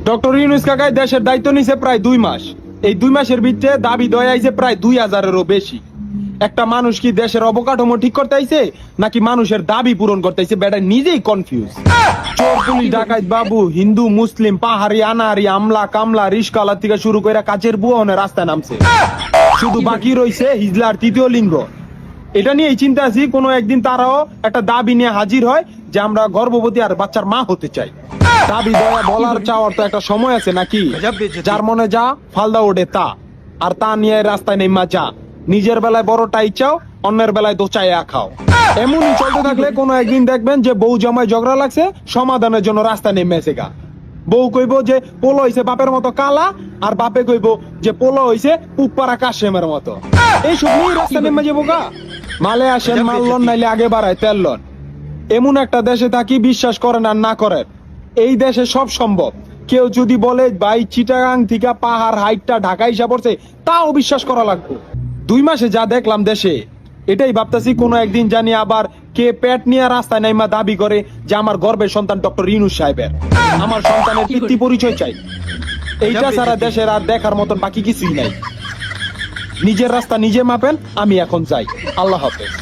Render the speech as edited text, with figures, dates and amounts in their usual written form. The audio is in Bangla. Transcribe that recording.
ডক্টর ইউনূস কাকাই দেশের দায়িত্ব নিছে প্রায় 2 মাস। এই 2 মাসের ভিতরে দাবি দয় আইছে প্রায় 2000-এরও বেশি। একটা মানুষ কি দেশের অবকাঠামো ঠিক করতে আইছে নাকি মানুষের দাবি পূরণ করতে আইছে, বেটা নিজেই কনফিউজ। চোর পুলিশ ডাকাত বাবু, হিন্দু মুসলিম, পাহাড়ি আনারি, আমলা কামলা, রিস্কাওয়ালা থেকে শুরু করে কাজের বুয়া রাস্তায় নামছে। শুধু বাকি রইছে হিজলার তৃতীয় লিঙ্গ। এটা নিয়ে চিন্তা আছি কোনো একদিন তারাও একটা দাবি নিয়ে হাজির হয় যে আমরা গর্ভবতী আর বাচ্চার মা হতে চাই। দাবি দয়া বলার চাওয়ার তো একটা সময় আছে নাকি? যার মনে যা ফালদা ওঠে তা, আর তা নিয়ে রাস্তায় নেমা যা। নিজের বেলায় বড়টাই চাও, অন্যের বেলায় দোচাইয়া খাও। এমনই চলতে থাকলে কোনো একদিন দেখবেন যে বউ জামাই ঝগড়া লাগছে, সমাধানের জন্য রাস্তায় নেমেছে গা। বউ কইব যে পোলো হইছে বাপের মতো কালা, আর বাপে কইব যে পোলো হইছে পুপারা কাশেমের মতো। এই সব নিয়ে রাস্তা নেমে যাবো গা। মালে আসেন মাল্লন, নাইলে আগে বাড়ায় তেললন। এমন একটা দেশে থাকি, বিশ্বাস করেন আর না করেন, এই দেশে সব সম্ভব। কেউ যদি বলে ভাই চিটাগাং থেকে পাহাড় হাইটটা ঢাকা হিসাব পড়ছে, তাও বিশ্বাস করা লাগবে। 2 মাসে যা দেখলাম দেশে, এটাই ভাবতেছি কোনো একদিন জানি আবার কে পেট নিয়ে রাস্তায় নাইমা দাবি করে যে আমার গর্বের সন্তান ডক্টর ইউনূস সাহেবের। আমার সন্তানের পিতৃ পরিচয় চাই। এইটা ছাড়া দেশের আর দেখার মতন বাকি কিছুই নাই। নিজের রাস্তা নিজে মাপেন। আমি এখন যাই। আল্লাহ হাফেজ।